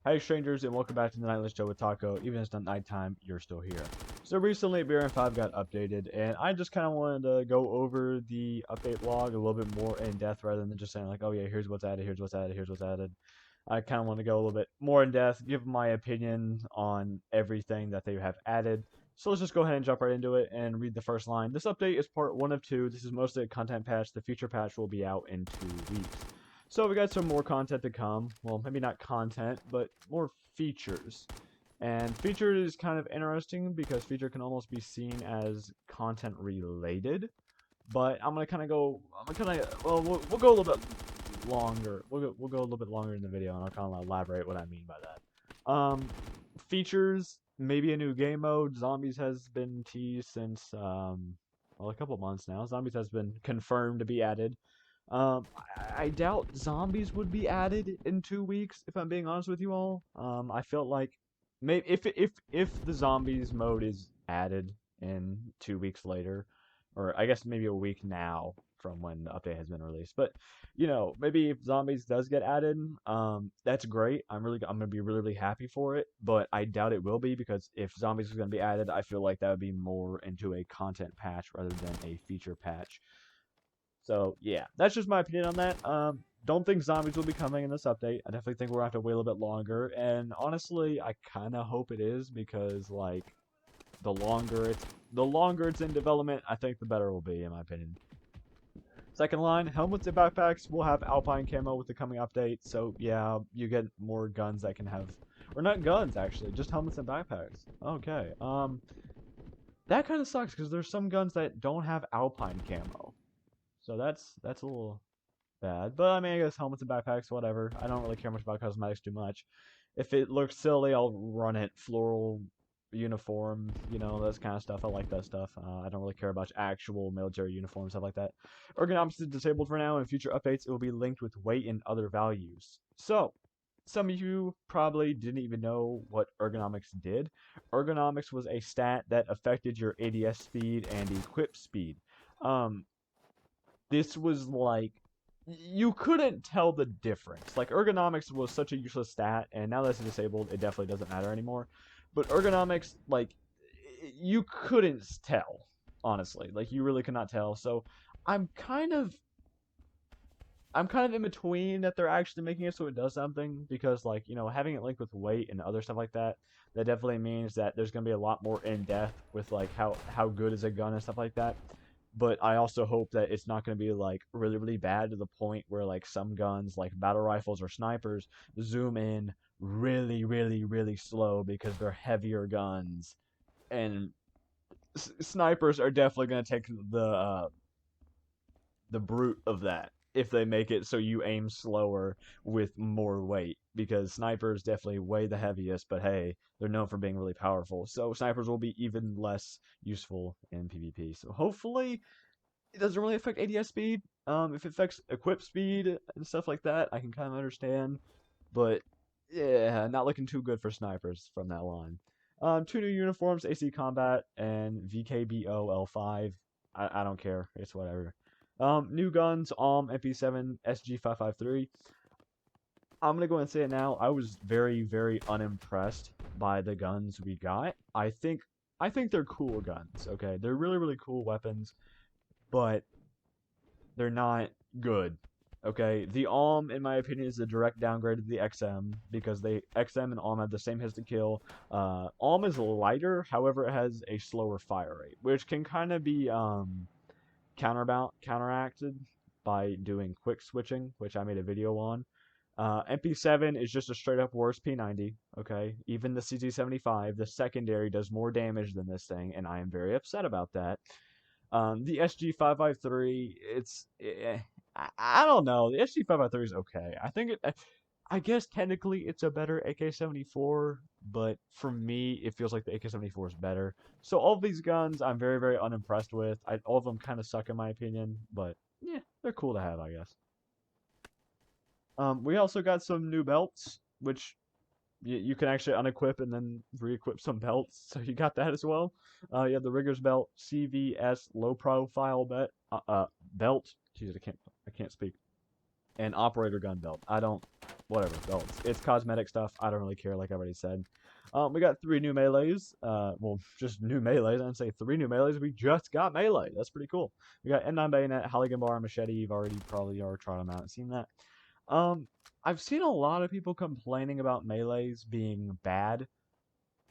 Hey strangers, and welcome back to the Nightless Show with Taco. Even if it's not nighttime, you're still here. So recently BRM5 got updated, and I just kind of wanted to go over the update log a little bit more in depth rather than just saying like, oh yeah, here's what's added, here's what's added, here's what's added. I kind of want to go a little bit more in depth, give my opinion on everything that they have added. So let's just go ahead and jump right into it and read the first line. This update is part 1 of 2. This is mostly a content patch. The feature patch will be out in 2 weeks. So we got some more content to come. Well, maybe not content, but more features. And feature is kind of interesting because feature can almost be seen as content related. But I'm gonna kind of go. Well, we'll go a little bit longer. We'll go a little bit longer in the video, and I'll kind of elaborate what I mean by that. Features, maybe a new game mode. Zombies has been teased since well, a couple months now. Zombies has been confirmed to be added. I doubt zombies would be added in 2 weeks, if I'm being honest with you all. I felt like maybe if the zombies mode is added in 2 weeks later, or I guess maybe a week now from when the update has been released. But you know, maybe if zombies does get added, that's great. I'm gonna be really happy for it. But I doubt it will be because if zombies is gonna be added, I feel like that would be more into a content patch rather than a feature patch. So yeah, that's just my opinion on that. Don't think zombies will be coming in this update. I definitely think we're gonna have to wait a little bit longer. And honestly, I kind of hope it is because like the longer it's in development, I think the better it will be, in my opinion. Second line, helmets and backpacks will have Alpine camo with the coming update. So yeah, you get more guns that can have, or not guns actually, just helmets and backpacks. Okay. That kind of sucks because there's some guns that don't have Alpine camo. So that's a little bad. But I mean, I guess helmets and backpacks, whatever. I don't really care much about cosmetics too much. If it looks silly, I'll run it floral uniform, you know, that kind of stuff. I like that stuff. I don't really care about actual military uniforms, stuff like that. Ergonomics is disabled for now. In future updates, it will be linked with weight and other values. So, some of you probably didn't even know what ergonomics did. Ergonomics was a stat that affected your ADS speed and equip speed. This was like you couldn't tell the difference. Like ergonomics was such a useless stat, and now that it's disabled, it definitely doesn't matter anymore. But ergonomics, like you couldn't tell, honestly. Like you really could not tell. So I'm kind of in between that they're actually making it so it does something because like, you know, having it linked with weight and other stuff like that, that definitely means that there's gonna be a lot more in depth with like how good is a gun and stuff like that. But I also hope that it's not going to be like really bad to the point where like some guns like battle rifles or snipers zoom in really slow because they're heavier guns, and snipers are definitely going to take the brute of that if they make it so you aim slower with more weight, because snipers definitely weigh the heaviest, but hey, they're known for being really powerful. So snipers will be even less useful in PvP. So hopefully it doesn't really affect ADS speed. If it affects equip speed and stuff like that, I can kind of understand. But yeah, not looking too good for snipers from that line. 2 new uniforms, AC Combat and VKBO-L5. I don't care. It's whatever. New guns, MP7, SG553. I'm gonna go and say it now. I was very unimpressed by the guns we got. I think they're cool guns. Okay, they're really cool weapons, but they're not good. Okay, the in my opinion, is a direct downgrade of the XM because XM and have the same hits to kill. Is lighter, however, it has a slower fire rate, which can kind of be counteracted by doing quick switching, which I made a video on. MP7 is just a straight up worse P90. Okay, even the CZ75, the secondary, does more damage than this thing, and I am very upset about that. The SG553, I don't know. The SG553 is okay. I guess technically it's a better AK-74, but for me, it feels like the AK-74 is better. So all of these guns, I'm very unimpressed with. All of them kind of suck in my opinion, but yeah, they're cool to have, I guess. We also got some new belts, which you can actually unequip and then re-equip some belts, so you got that as well. You have the Rigger's belt, CVS low profile belt. Jesus, I can't speak. And operator gun belt. I don't whatever. Well, it's cosmetic stuff. I don't really care, like I already said. We got 3 new melees. Well, just new melees. I didn't say 3 new melees. We just got melee. That's pretty cool. We got N9 bayonet, Halligan bar, machete. You've already probably tried them out and seen that. I've seen a lot of people complaining about melees being bad,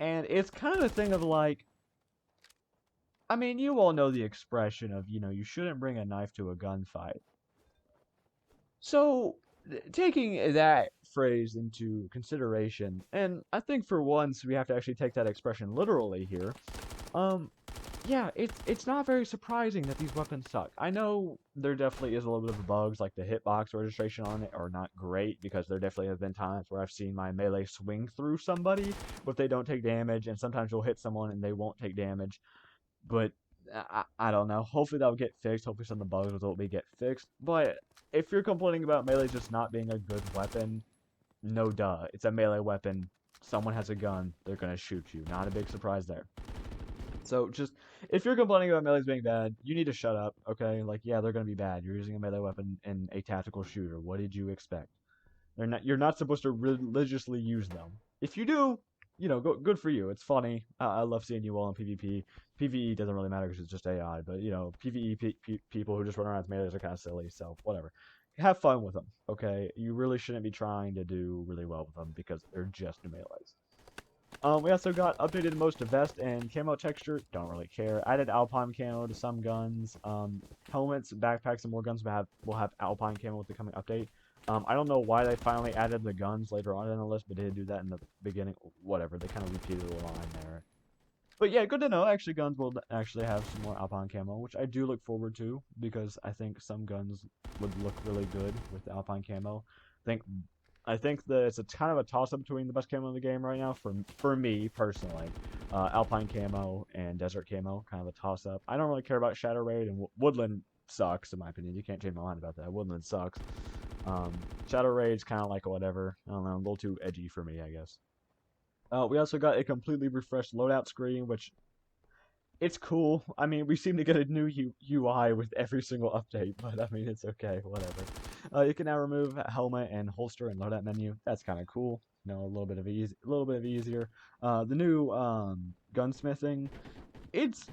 and it's kind of a thing of like, I mean, you all know the expression of, you shouldn't bring a knife to a gunfight. So, taking that phrase into consideration, and I think for once we have to actually take that expression literally here, um, yeah, it's not very surprising that these weapons suck. I know there definitely is a little bit of bugs, like the hitbox registration on it are not great, because there definitely have been times where I've seen my melee swing through somebody, but they don't take damage, and sometimes you'll hit someone and they won't take damage. But I don't know. Hopefully that'll get fixed. Hopefully some of the bugs will be get fixed. But if you're complaining about melee just not being a good weapon, no duh. It's a melee weapon. Someone has a gun. They're going to shoot you. Not a big surprise there. So just, if you're complaining about melees being bad, you need to shut up, okay? Like, yeah, they're going to be bad. You're using a melee weapon in a tactical shooter. What did you expect? You're not supposed to religiously use them. If you do, good for you. It's funny. I love seeing you all in PvP. PvE doesn't really matter because it's just AI, but PvE people who just run around with melees are kind of silly. So whatever. Have fun with them, okay? You really shouldn't be trying to do really well with them because they're just melees. We also got updated most vest and camo texture. Don't really care. Added Alpine camo to some guns. Helmets, backpacks, and more guns will have Alpine camo with the coming update. I don't know why they finally added the guns later on in the list, but they did do that in the beginning. Whatever, they kind of repeated the line there. But yeah, good to know. Actually, guns will actually have some more Alpine camo, which I do look forward to, because I think some guns would look really good with the Alpine camo. I think that it's kind of a toss-up between the best camo in the game right now for me personally. Alpine camo and desert camo, kind of a toss-up. I don't really care about Shadow Raid, and Woodland sucks in my opinion. You can't change my mind about that. Woodland sucks. Shadow Raid's kind of like whatever. I don't know, a little too edgy for me, I guess. We also got a completely refreshed loadout screen, which it's cool. I mean, we seem to get a new UI with every single update, but I mean, it's okay, whatever. You can now remove helmet and holster and loadout menu. That's kind of cool. A little bit easier. The new gunsmithing, it's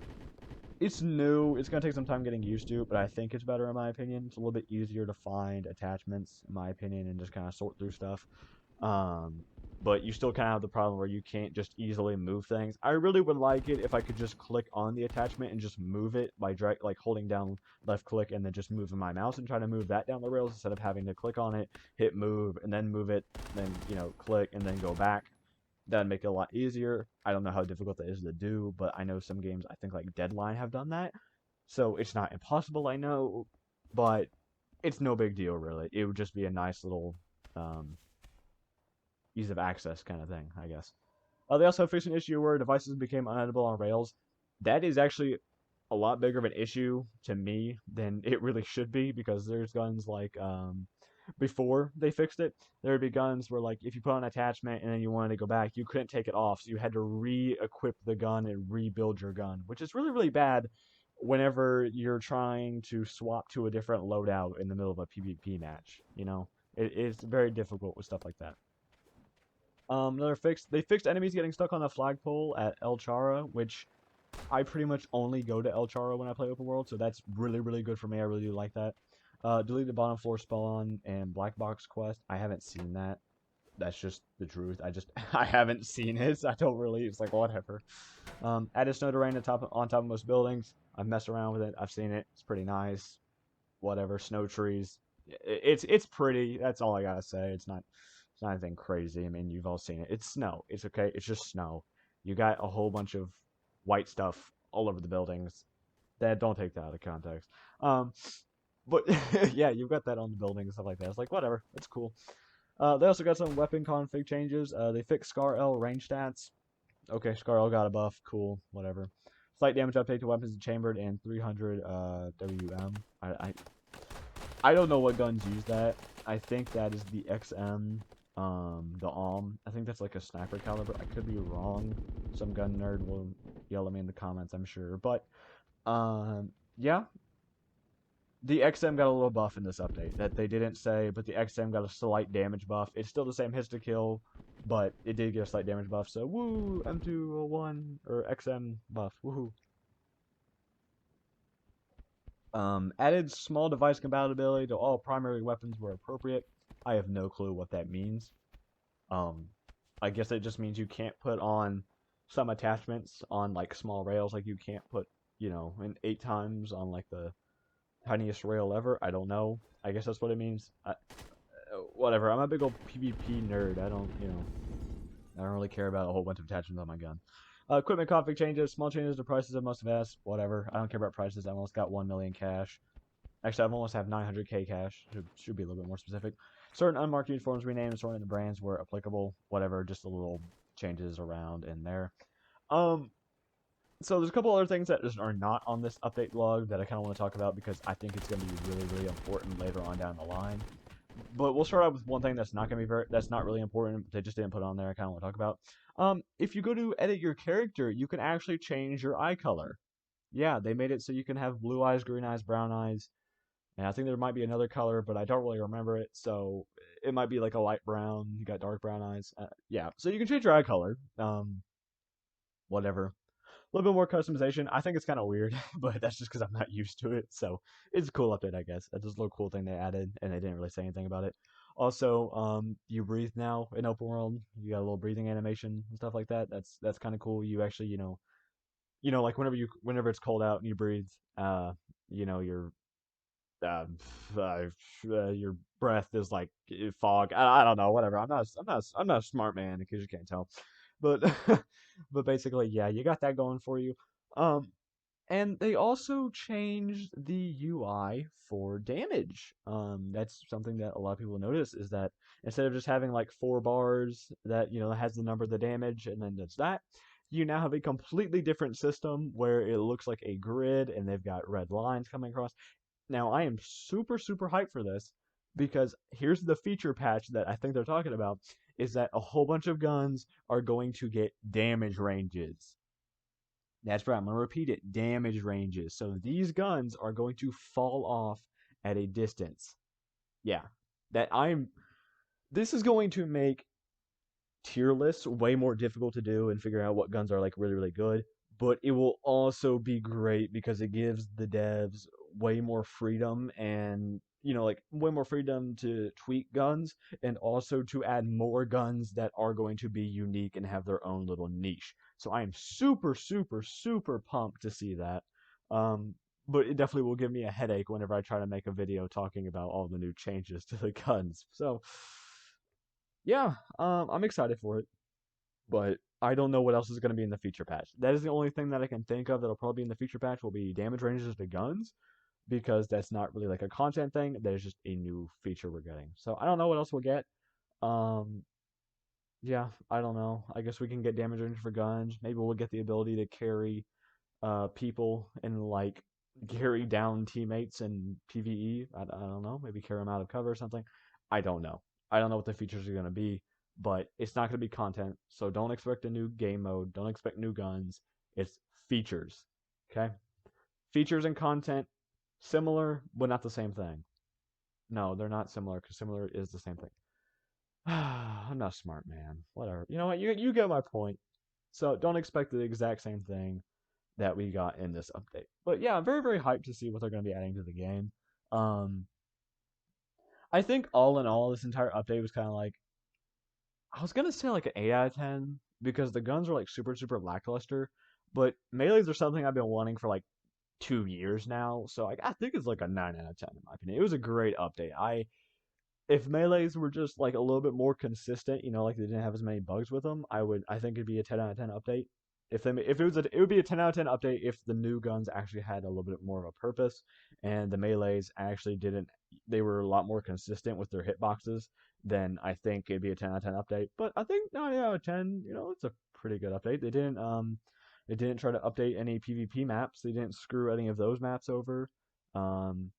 new. It's gonna take some time getting used to, but I think it's better in my opinion. It's a little bit easier to find attachments, in my opinion, and just kind of sort through stuff. But you still kind of have the problem where you can't just easily move things. I really would like it if I could just click on the attachment and just move it by holding down left click and then just moving my mouse and trying to move that down the rails instead of having to click on it, hit move, and then move it, then click and then go back. That'd make it a lot easier. I don't know how difficult that is to do, but I know some games, I think like Deadline, have done that. So it's not impossible, I know, but it's no big deal really. It would just be a nice little ease of access kind of thing, I guess. They also faced an issue where devices became unedible on Rails. That is actually a lot bigger of an issue to me than it really should be, because there's guns like before they fixed it, there would be guns where like if you put on an attachment and then you wanted to go back, you couldn't take it off, so you had to re-equip the gun and rebuild your gun, which is really bad whenever you're trying to swap to a different loadout in the middle of a PvP match. It's very difficult with stuff like that. Another fix, they fixed enemies getting stuck on the flagpole at El Chara, which I pretty much only go to El Chara when I play open world, so that's really good for me. I really do like that. Delete the bottom floor spawn and black box quest. I haven't seen that. That's just the truth. I haven't seen it. I don't really. It's like whatever. Added snow terrain on top of most buildings. I've messed around with it. I've seen it. It's pretty nice. Whatever. Snow trees. It's pretty. That's all I gotta say. It's not anything crazy. I mean, you've all seen it. It's snow. It's okay. It's just snow. You got a whole bunch of white stuff all over the buildings. Don't take that out of context. But yeah, you've got that on the building and stuff like that. It's like whatever. It's cool. They also got some weapon config changes. They fixed Scar L range stats. Okay, Scar L got a buff. Cool. Whatever. Slight damage uptake to weapons chambered and 300 WM. I don't know what guns use that. I think that is the XM. The I think that's like a sniper caliber. I could be wrong. Some gun nerd will yell at me in the comments, I'm sure. But yeah, The XM got a little buff in this update that they didn't say, but the XM got a slight damage buff. It's still the same hits to kill, but it did get a slight damage buff. So woo, M201 or XM buff. Woohoo. Added small device compatibility to all primary weapons where appropriate. I have no clue what that means. Um, I guess it just means you can't put on some attachments on like small rails, like you can't put, in 8 times on like the tiniest rail ever. I don't know. I guess that's what it means. Whatever. I'm a big old PvP nerd. I don't really care about a whole bunch of attachments on my gun. Equipment config changes, small changes to prices of most of us. Whatever. I don't care about prices. I almost got 1 million cash. Actually, I've almost have 900k cash. Should be a little bit more specific. Certain unmarked uniforms renamed, sorting the brands where applicable. Whatever. Just a little changes around in there. So there's a couple other things that just are not on this update log that I kind of want to talk about because I think it's going to be really, really important later on down the line. But we'll start out with one thing that's not going to be that's not really important. They just didn't put on there. I kind of want to talk about. If you go to edit your character, you can actually change your eye color. Yeah, they made it so you can have blue eyes, green eyes, brown eyes, and I think there might be another color, but I don't really remember it. So it might be like a light brown. You got dark brown eyes. Yeah, so you can change your eye color. Whatever. A little bit more customization. I think it's kind of weird, but that's just because I'm not used to it. So it's a cool update, I guess. That's just a little cool thing they added, and they didn't really say anything about it. Also, you breathe now in open world. You got a little breathing animation and stuff like that. That's kind of cool. You actually, like whenever it's cold out and you breathe, your uh, your breath is like fog. I don't know, whatever. I'm not a smart man, in case you can't tell. But but basically, yeah, you got that going for you. Um, and they also changed the UI for damage. That's something that a lot of people notice is that instead of just having like 4 bars that has the number of the damage and then that's that, you now have a completely different system where it looks like a grid and they've got red lines coming across. Now I am super super hyped for this because here's the feature patch that I think they're talking about is that a whole bunch of guns are going to get damage ranges. That's right, I'm going to repeat it, damage ranges. So these guns are going to fall off at a distance. Yeah. That I'm This is going to make tier lists way more difficult to do and figure out what guns are like really really good, but it will also be great because it gives the devs way more freedom and like way more freedom to tweak guns and also to add more guns that are going to be unique and have their own little niche. So I am super super super pumped to see that. um but it definitely will give me a headache whenever I try to make a video talking about all the new changes to the guns. So yeah, I'm excited for it, but I don't know what else is going to be in the feature patch. That is the only thing that I can think of that'll probably be in the feature patch will be damage ranges to guns, because that's not really like a content thing. That is just a new feature we're getting. So I don't know what else we'll get. Um, yeah, I don't know. I guess we can get damage range for guns. Maybe we'll get the ability to carry people and like carry down teammates in PvE. I don't know. Maybe carry them out of cover or something. I don't know. I don't know what the features are going to be, but it's not going to be content. So don't expect a new game mode. Don't expect new guns. It's features. Okay? Features and content similar, but not the same thing. No, they're not similar because similar is the same thing. I'm not smart, man. Whatever. You know what? You get my point. So don't expect the exact same thing that we got in this update. But yeah, I'm very, very hyped to see what they're going to be adding to the game. Um, I think all in all, this entire update was kind of like, I was going to say like an 8 out of 10 because the guns are like super, super lackluster. But melees are something I've been wanting for like 2 years now. So I think it's like a 9 out of 10 in my opinion. It was a great update. If melees were just like a little bit more consistent, like they didn't have as many bugs with them, I think it'd be a 10 out of 10 update. It would be a 10 out of 10 update if the new guns actually had a little bit more of a purpose and the melees actually didn't they were a lot more consistent with their hitboxes. Then I think it'd be a 10 out of 10 update. But I think 9 out of 10, it's a pretty good update. They didn't try to update any PvP maps. They didn't screw any of those maps over. Um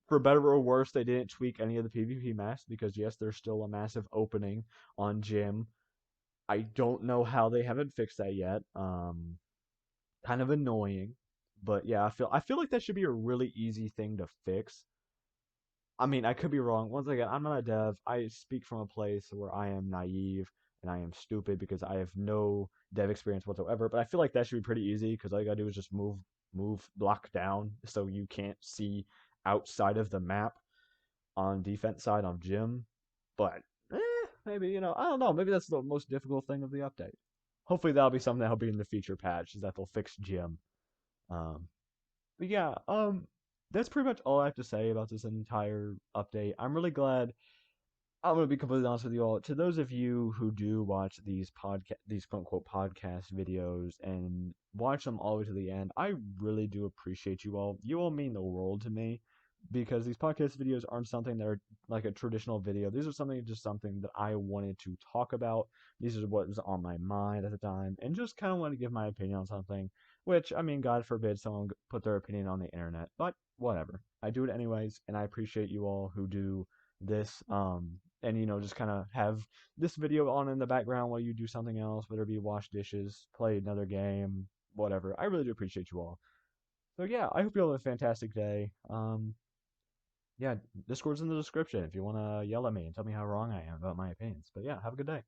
for better or worse, they didn't tweak any of the PvP maps because yes, there's still a massive opening on Gym. I don't know how they haven't fixed that yet. Kind of annoying, But yeah, I feel like that should be a really easy thing to fix. I mean, I could be wrong. Once again, I'm not a dev. I speak from a place where I am naive and I am stupid because I have no dev experience whatsoever. But I feel like that should be pretty easy because all you gotta do is just move block down so you can't see outside of the map on defense side on gym. But maybe I don't know. Maybe that's the most difficult thing of the update. Hopefully that'll be something that'll be in the feature patch is that they'll fix gym. Um, but yeah, that's pretty much all I have to say about this entire update. I'm really glad. I'm gonna be completely honest with you all. To those of you who do watch these quote unquote podcast videos and watch them all the way to the end, I really do appreciate you all. You all mean the world to me because these podcast videos aren't something that are like a traditional video. These are something that I wanted to talk about. These are what was on my mind at the time, and just kind of want to give my opinion on something. Which I mean, God forbid someone put their opinion on the internet, but whatever. I do it anyways, and I appreciate you all who do this. And just kind of have this video on in the background while you do something else, whether it be wash dishes, play another game, whatever. I really do appreciate you all. So yeah, I hope you all have a fantastic day. Yeah, Discord's in the description if you want to yell at me and tell me how wrong I am about my opinions. But yeah, have a good day.